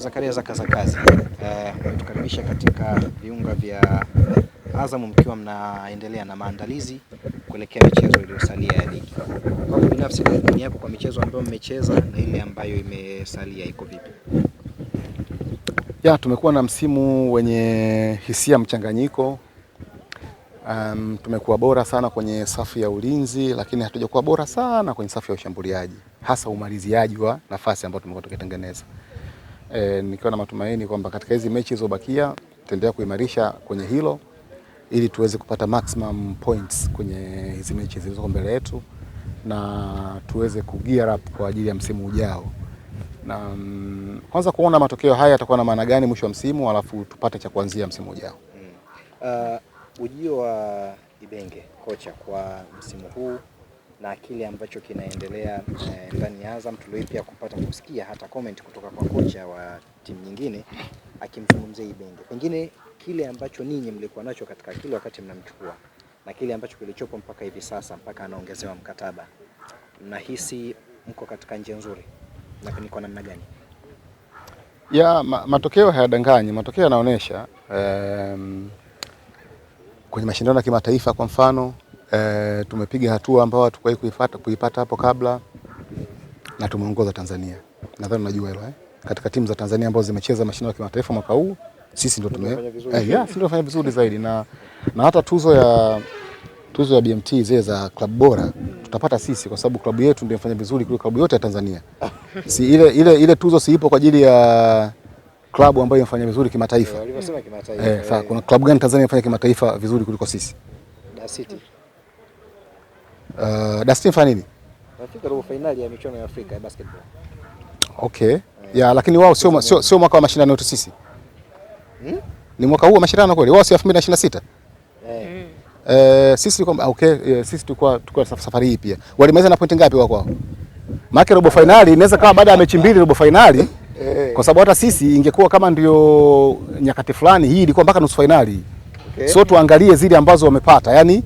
Zakaria Zakazakazi, tukaribisha katika viunga vya Azam mkiwa mnaendelea na maandalizi kuelekea michezo iliyosalia ya ligi. Kwa binafsi tathmini yako kwa michezo ambayo mmecheza na ile ambayo imesalia iko vipi? Tumekuwa na msimu wenye hisia mchanganyiko. Tumekuwa bora sana kwenye safu ya ulinzi, lakini hatujakuwa bora sana kwenye safu ya ushambuliaji, hasa umaliziaji wa nafasi ambayo tumekuwa tukitengeneza. Nikiwa na matumaini kwamba katika hizi mechi zilizobakia tutaendelea kuimarisha kwenye hilo ili tuweze kupata maximum points kwenye hizi mechi zilizo mbele yetu na tuweze kugear up kwa ajili ya msimu ujao. Na kwanza kuona matokeo haya yatakuwa na maana gani mwisho wa msimu, alafu tupate cha kuanzia msimu ujao. Ujio wa Ibenge kocha kwa msimu huu na kile ambacho kinaendelea ndani ya Azam, tuliopia kupata kusikia hata comment kutoka kwa kocha wa timu nyingine akimzungumzia Ibenge. Pengine kile ambacho ninyi mlikuwa nacho katika kile wakati mnamchukua na kile ambacho kilichopo mpaka hivi sasa mpaka anaongezewa mkataba, mnahisi mko katika njia nzuri na ni kwa namna gani? Matokeo hayadanganyi, matokeo yanaonyesha kwenye mashindano ya kimataifa kwa mfano tumepiga hatua ambayo hatukuwahi kuipata hapo kabla na tumeongoza Tanzania. Nadhani unajua hilo katika timu za Tanzania ambazo zimecheza mashindano ya kimataifa mwaka huu sisi ndio tumefanya vizuri zaidi na hata tuzo ya BMT zile za klabu bora tutapata sisi kwa sababu klabu yetu ndio imefanya vizuri kuliko klabu yote ya Tanzania. Si ile tuzo siipo kwa ajili ya klabu ambayo imefanya vizuri kimataifa. Walivyosema kimataifa. Sasa kuna klabu gani Tanzania imefanya kimataifa vizuri kuliko sisi? Dar City. Dar City fanya nini? Wafika robo finali ya michuano ya Afrika ya basketball. Okay. Lakini wao sio mwaka wa mashindano yetu sisi. Ni mwaka huu wa mashindano kweli? Wao sio 2026? Sisi sisi tulikuwa safari hii pia. Walimaliza na pointi ngapi wao kwao? Maana robo finali inaweza kama baada ya mechi mbili robo finali. Kwa sababu hata sisi ingekuwa kama ndio nyakati fulani, hii ilikuwa mpaka nusu finali. So tuangalie zile ambazo wamepata, yani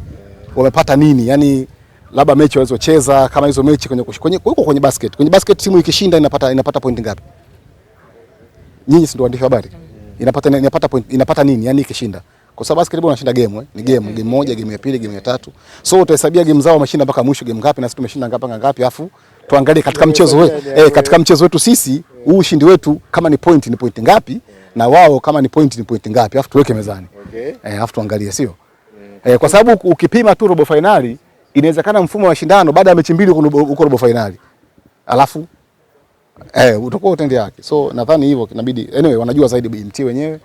wamepata nini? Yani labda mechi walizocheza kama hizo mechi kwenye basket. Kwenye basket timu ikishinda inapata point ngapi? Nyinyi si ndio waandishi habari? Inapata nini? Yani ikishinda. Kwa sababu basketball unashinda game, ni game moja, game ya pili, game ya tatu. So utahesabia game zao wameshinda mpaka mwisho game ngapi na sisi tumeshinda ngapi afu tuangalie katika mchezo wetu katika mchezo wetu sisi huu ushindi wetu kama ni point ngapi na wao kama ni point ngapi afu tuweke mezani. Afu tuangalie sio? Kwa sababu ukipima tu robo finali inawezekana mfumo wa mashindano baada ya mechi mbili uko robo finali. Alafu utakuwa utendi yake. So nadhani hivyo inabidi anyway wanajua zaidi BMT wenyewe.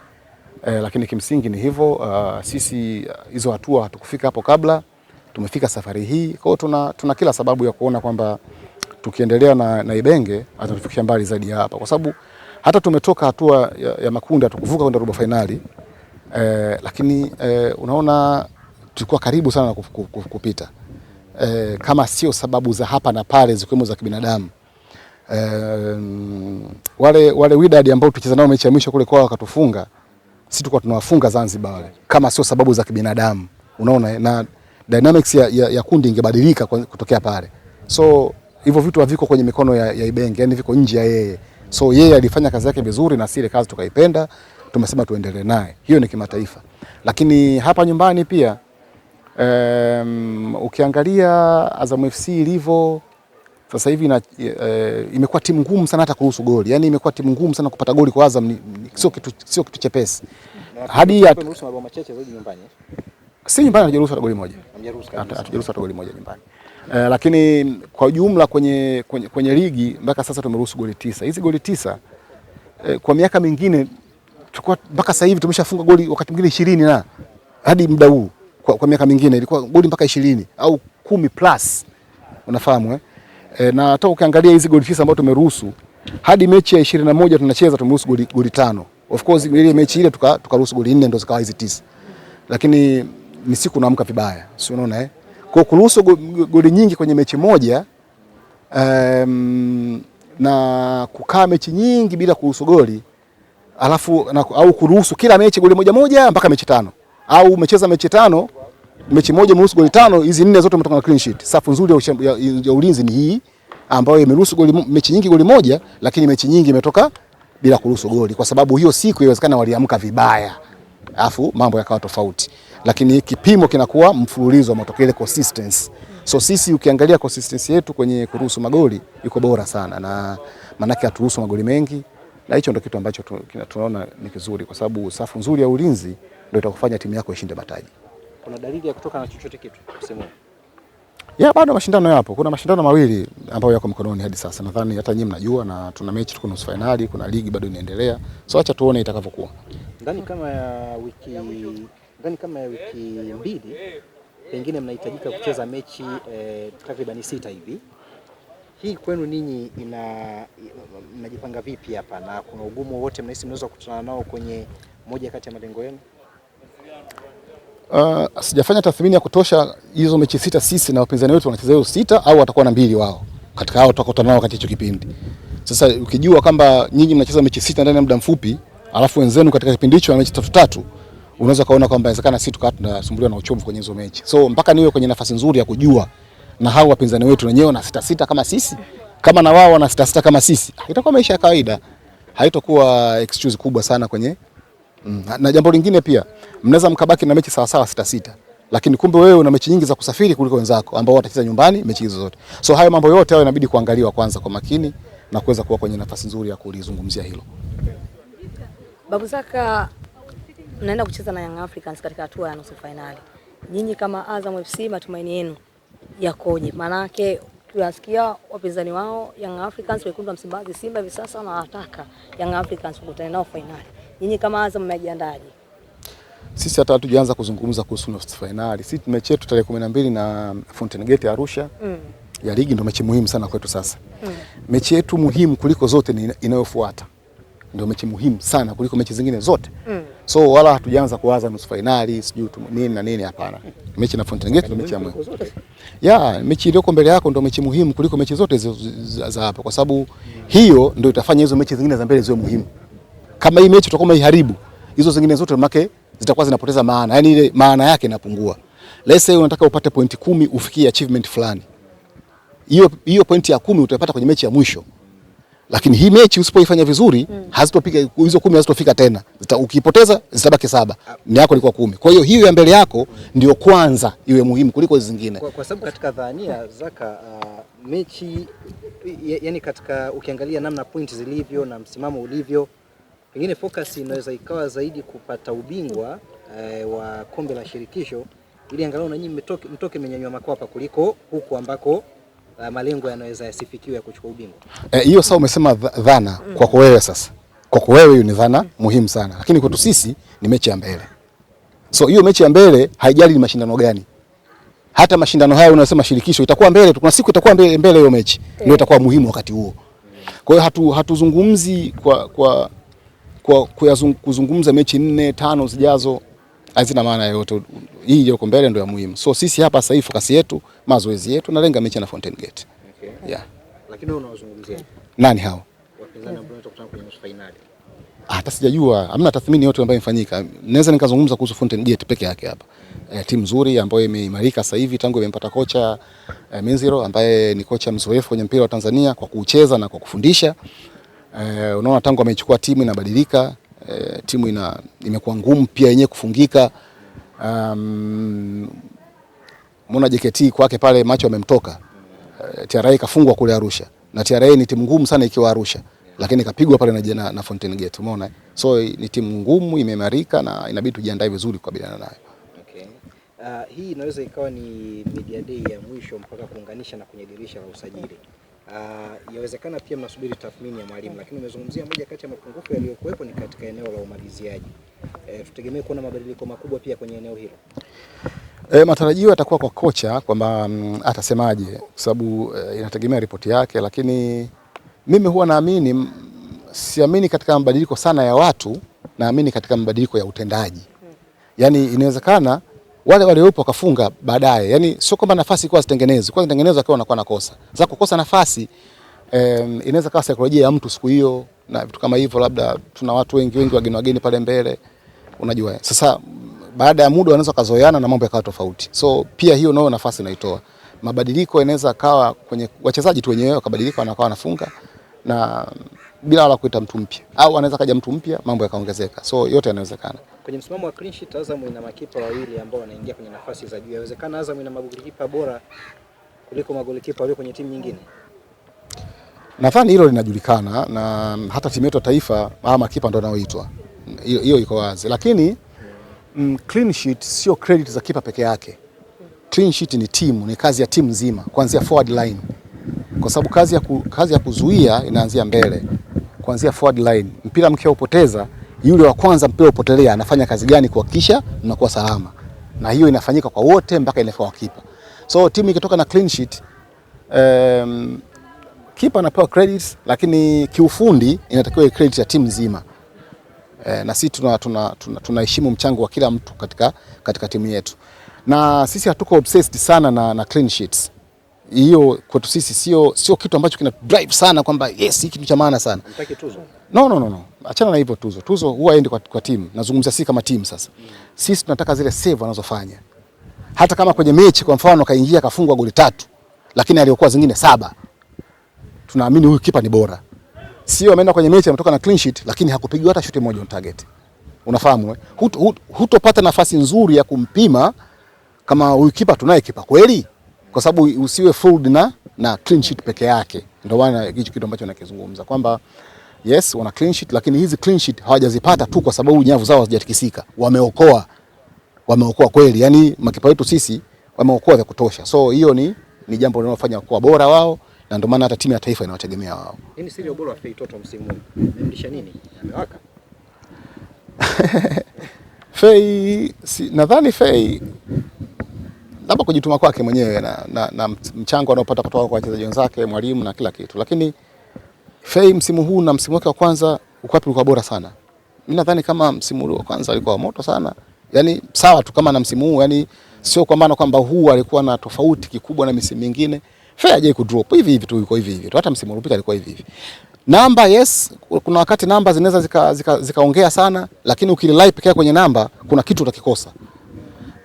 Lakini kimsingi ni hivyo, sisi hizo hatua hatukufika hapo kabla, tumefika safari hii. Kwa hiyo tuna kila sababu ya kuona kwamba tukiendelea na Ibenge atatufikisha mbali zaidi hapa. Kwa sababu hata tumetoka hatua ya makundi hatukuvuka kwenda robo finali, lakini unaona tulikuwa karibu sana kupita. Kama sio sababu za hapa na pale zikiwemo za kibinadamu. Wale Wydad ambao tulicheza nao mechi ya mwisho kule kwao wakatufunga, sisi tulikuwa tunawafunga Zanzibar wale. Kama sio sababu za kibinadamu. Unaona na dynamics ya kundi ingebadilika kutokea pale. So hivyo vitu haviko kwenye mikono ya Ibenge, yani viko nje ya yeye. So yeye alifanya kazi yake vizuri na sile kazi tukaipenda, tumesema tuendelee naye. Hiyo ni kimataifa. Lakini hapa nyumbani pia ukiangalia Azam FC ilivyo sasa hivi imekuwa timu ngumu sana hata kuruhusu goli. Yani imekuwa timu ngumu sana kupata goli kwa Azam, sio kitu chepesi. Hadi tumeruhusu mabao machache zaidi nyumbani. Si nyumbani hatujaruhusu hata goli moja. Hatujaruhusu hata goli moja nyumbani. Lakini kwa jumla kwenye ligi mpaka sasa tumeruhusu goli 9. Hizi goli 9 kwa miaka mingine tulikuwa mpaka sasa hivi tumeshafunga goli wakati mwingine 20 na hadi muda huu kwa miaka mingine ilikuwa goli mpaka 20 au 10 plus. Unafahamu na hata ukiangalia hizi goli 9 ambazo tumeruhusu hadi mechi ya 21 tunacheza tumeruhusu goli 5. Of course ile mechi ile tukaruhusu goli 4 ndio zikawa hizi 9. Lakini ni siku naamka vibaya. Si unaona Kwa kuruhusu goli nyingi kwenye mechi moja na kukaa mechi nyingi bila kuruhusu goli alafu au kuruhusu kila mechi goli moja mpaka mechi 5 au umecheza mechi 5 mechi moja umeruhusu goli 5, hizi 4 zote umetoka na clean sheet. Safu nzuri ya ulinzi ni hii ambayo imeruhusu goli mechi nyingi goli moja, lakini mechi nyingi imetoka bila kuruhusu goli, kwa sababu hiyo siku inawezekana waliamka vibaya, alafu mambo yakawa tofauti, lakini kipimo kinakuwa mfululizo wa matokeo, ile consistency. So sisi ukiangalia consistency yetu kwenye kuruhusu magoli iko bora sana, na manake haturuhusu magoli mengi, na hicho ndio kitu ambacho tunaona ni kizuri, kwa sababu safu nzuri ya ulinzi ndio itakufanya timu yako ishinde mataji. Kuna dalili ya kutoka na chochote kitu msimu? Bado mashindano yapo. Kuna mashindano mawili ambayo yako mkononi hadi sasa. Nadhani hata nyinyi mnajua, na tuna mechi, tuko nusu finali, kuna ligi bado inaendelea. So acha tuone itakavyokuwa. Ndani kama ya wiki mbili pengine mnahitajika kucheza mechi takriban 6 hivi. Hii kwenu ninyi mnajipanga vipi hapa, na kuna ugumu wote mnahisi mnaweza kukutana nao kwenye moja kati ya malengo yenu? Sijafanya tathmini ya kutosha hizo mechi 6 sisi na wapinzani wetu wanacheza hizo 6 au watakuwa na 2 wao. Katika hao tutakutana nao katika hicho kipindi. Sasa ukijua kwamba nyinyi mnacheza mechi 6 ndani ya muda mfupi, alafu wenzenu katika kipindi hicho na mechi 3, unaweza kaona kwamba inawezekana sisi tukawa tunasumbuliwa na uchovu kwenye hizo mechi. So mpaka niwe kwenye nafasi nzuri ya kujua na hao wapinzani wetu wenyewe na 6 kama sisi, kama na wao wana 6 kama sisi, itakuwa maisha ya kawaida. Haitakuwa excuse kubwa sana kwenye na jambo lingine pia, mnaweza mkabaki na mechi sawa sawa 6, lakini kumbe wewe una mechi nyingi za kusafiri kuliko wenzako ambao watacheza nyumbani mechi hizo zote. So hayo mambo yote hayo inabidi kuangaliwa kwanza kwa makini na kuweza kuwa kwenye nafasi nzuri ya kulizungumzia hilo. Babu Zaka, mnaenda kucheza na Young Africans katika hatua ya nusu finali. Nyinyi kama Azam FC matumaini yenu yakoje? Manake tunasikia wapinzani wao Young Africans, wekundu wa Msimbazi Simba hivi sasa wanataka Young Africans kukutana nao finali. Nyinyi kama Azam mmejiandaje? Sisi hata hatujaanza kuzungumza kuhusu nusu finali. Sisi mechi yetu tarehe 12 na Fountain Gate Arusha. Ya ligi ndio mechi muhimu sana kwetu sasa. Mechi yetu muhimu kuliko zote ni inayofuata. Ndio mechi muhimu sana kuliko mechi zingine zote. So wala hatujaanza kuwaza nusu finali, sijui nini na nini, hapana. Mechi na Fountain Gate ndio mechi ya muhimu. Mechi iliyoko mbele yako ndio mechi muhimu kuliko mechi zote za hapa, kwa sababu hiyo ndio itafanya hizo mechi zingine za mbele ziwe muhimu. Kama hii mechi tutakuwa haiharibu, hizo zingine zote make zitakuwa zinapoteza maana. Yaani ile maana yake inapungua. Let's say unataka upate pointi 10 ufikie achievement fulani. Hiyo pointi ya 10 utapata kwenye mechi ya mwisho. Lakini hii mechi usipoifanya vizuri, hazitopika hizo 10, hazitofika tena. Ukipoteza zitabaki 7. Ni yako ilikuwa 10. Kwa hiyo ya mbele yako ndio kwanza iwe muhimu kuliko hizo zingine. Kwa sababu katika dhania Zaka, mechi yani katika ukiangalia namna pointi zilivyo na msimamo ulivyo, pengine focus inaweza ikawa zaidi kupata ubingwa wa kombe la shirikisho, ili angalau na nyinyi mtoke mmenyanyua makwapa kuliko huku ambako malengo yanaweza yasifikiwe ya kuchukua ubingwa. Hiyo sasa umesema dhana kwako wewe sasa. Kwako wewe hiyo ni dhana muhimu sana, lakini kwetu sisi ni mechi ya mbele. So hiyo mechi ya mbele haijali ni mashindano gani. Hata mashindano haya unasema shirikisho itakuwa mbele tu, kuna siku itakuwa mbele hiyo mechi. Ndio itakuwa muhimu wakati huo. Kwa hiyo hatuzungumzi kuzungumza mechi 4, 5 zijazo, hazina maana yoyote. Hii iliyoko mbele ndio ya muhimu. So sisi hapa sasa hivi focus yetu, mazoezi yetu na lenga mechi na Fountain Gate. Lakini wewe unawazungumzia nani hao? Wapinzani ambao watakutana kwenye nusu finali. Hata sijajua, hamna tathmini yote ambayo imefanyika. Naweza nikazungumza kuhusu Fountain Gate peke yake hapa. Timu nzuri ambayo imeimarika sasa hivi tangu imempata kocha Minziro ambaye ni kocha mzoefu kwenye mpira wa Tanzania kwa kucheza na kwa kufundisha. Unaona tangu amechukua timu inabadilika, timu imekuwa ngumu pia yenyewe kufungika. Mbona JKT kwake pale macho amemtoka. TRA kafungwa kule Arusha. Na TRA ni timu ngumu sana ikiwa Arusha, lakini kapigwa pale na Fountain Gate, umeona? So ni timu ngumu, imeimarika na inabidi tujiandae vizuri kukabiliana nayo. Hii inaweza ikawa ni media day ya mwisho mpaka kuunganisha na kwenye dirisha la usajili. Yawezekana pia mnasubiri tathmini ya mwalimu, lakini umezungumzia moja kati ya mapungufu yaliyokuwepo ni katika eneo la umaliziaji. Tutegemee kuona mabadiliko makubwa pia kwenye eneo hilo. Matarajio yatakuwa kwa kocha kwamba atasemaje, kwa sababu inategemea ripoti yake, lakini mimi huwa naamini, siamini katika mabadiliko sana ya watu, naamini katika mabadiliko ya utendaji. Yaani inawezekana wale waliopo wakafunga baadaye, yani sio kwamba nafasi kwa zitengenezwe, kwa zitengenezwa akiwa anakuwa nakosa. Za kukosa nafasi inaweza kuwa saikolojia ya mtu siku hiyo na vitu kama hivyo, labda tuna watu wengi wageni pale mbele, unajua. Sasa baada ya muda wanaweza kazoeana na mambo yakawa tofauti. So pia hiyo nayo nafasi inaitoa. Mabadiliko yanaweza kawa kwenye wachezaji tu wenyewe wakabadilika, wanakuwa wanafunga na bila wala kuita mtu mpya, au anaweza kaja mtu mpya mambo yakaongezeka, so yote yanawezekana. Kwenye msimamo wa clean sheet Azam ina makipa wawili ambao wanaingia kwenye nafasi za juu. Inawezekana Azam ina magolikipa bora kuliko magolikipa walio kwenye timu nyingine. Nadhani hilo linajulikana na hata timu yetu ya taifa ama makipa ndio wanaoitwa. Hiyo iko wazi. Lakini clean sheet sio credit za kipa peke yake. Clean sheet ni timu, ni kazi ya timu nzima kuanzia forward line. Kwa sababu kazi ya kuzuia inaanzia mbele. Kuanzia forward line. Mpira mkia upoteza, yule wa kwanza mpira upotelea anafanya kazi gani kuhakikisha mnakuwa salama. Na hiyo inafanyika kwa wote mpaka inafika kipa. So timu ikitoka na clean sheet kipa anapewa credits, lakini kiufundi inatakiwa credit ya timu nzima. Na sisi tunaheshimu mchango wa kila mtu katika timu yetu. Na sisi hatuko obsessed sana na clean sheets. Hiyo kwetu sisi sio kitu ambacho kina drive sana kwamba yes hiki kitu cha maana sana. Unataka tuzo? No. Achana na hivyo tuzo. Tuzo huwa haendi kwa timu. Nazungumzia sisi kama timu sasa. Sisi tunataka zile save anazofanya. Hata kama kwenye mechi kwa mfano kaingia kafungwa goli 3, lakini aliokuwa zingine 7. Tunaamini huyu kipa ni bora. Sio ameenda kwenye mechi ametoka na clean sheet lakini hakupigwa hata shuti moja on target. Unafahamu hutopata nafasi nzuri ya kumpima kama huyu kipa tunaye kipa kweli, kwa sababu usiwe fooled na clean sheet peke yake. Ndio maana hicho kitu ambacho nakizungumza kwamba yes wana clean sheet, lakini hizi clean sheet hawajazipata tu kwa sababu nyavu zao hazijatikisika. Wameokoa kweli, yani makipa wetu sisi wameokoa vya kutosha. So hiyo ni jambo linalofanya kuwa bora wao, na ndio maana hata timu ya taifa inawategemea wao. Nini siri ya ubora wa Fei Toto msimu huu? Amemlisha nini? Amewaka. Fei nadhani Fei labda kujituma kwake mwenyewe na mchango anaopata kutoka kwa wachezaji wenzake, mwalimu na kila kitu. Lakini Fei msimu huu na msimu wake wa kwanza ukwapi ulikuwa bora sana. Mimi nadhani kama msimu ule wa kwanza alikuwa moto sana. Yaani sawa tu kama na msimu huu, yani sio kwa maana kwamba huu alikuwa na tofauti kikubwa na misimu mingine. Fei hajawahi kudrop hivi tu, yuko hivi tu. Hata msimu uliopita alikuwa hivi. Namba yes, kuna wakati namba zinaweza zikaongea sana, lakini ukirely pekee kwenye namba kuna kitu utakikosa.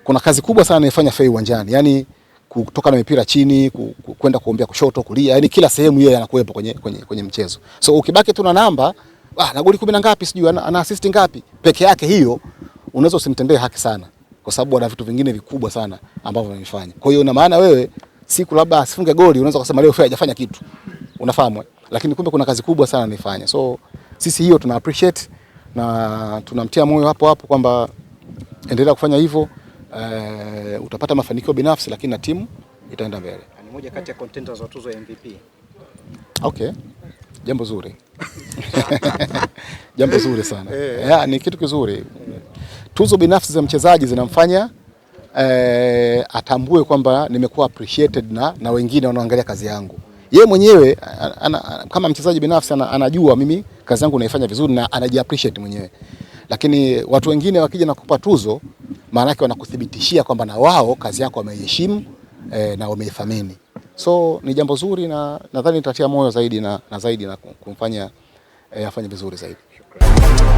Kuna kazi kubwa sana anayofanya Fei uwanjani. Yaani kutoka na mipira chini, kwenda kuombea kushoto, kulia, yani kila sehemu yeye anakuwepo kwenye mchezo. So ukibaki tu na namba, na goli 10 ngapi sijui, ana assist ngapi, peke yake hiyo unaweza usimtendee haki sana, kwa sababu ana vitu vingine vikubwa sana ambavyo anafanya. Kwa hiyo na maana wewe siku labda asifunge goli unaweza kusema leo Fei hajafanya kitu. Unafahamu? Lakini kumbe kuna kazi kubwa sana anafanya. So sisi hiyo tuna appreciate na tunamtia moyo hapo kwamba endelea kufanya hivyo. Utapata mafanikio binafsi lakini na timu itaenda mbele. Ni moja kati ya contenders wa tuzo ya MVP. Okay. Jambo zuri. Jambo zuri sana. Ni kitu kizuri. Tuzo binafsi za mchezaji zinamfanya atambue kwamba nimekuwa appreciated na wengine wanaangalia kazi yangu. Yeye mwenyewe kama mchezaji binafsi anajua mimi kazi yangu naifanya vizuri na anajiappreciate mwenyewe. Lakini watu wengine wakija na kukupa tuzo, maana yake wanakuthibitishia kwamba na wao kazi yako wameiheshimu na wameithamini. So ni jambo zuri na nadhani nitatia moyo zaidi na zaidi na kumfanya afanye vizuri zaidi. Shukrani.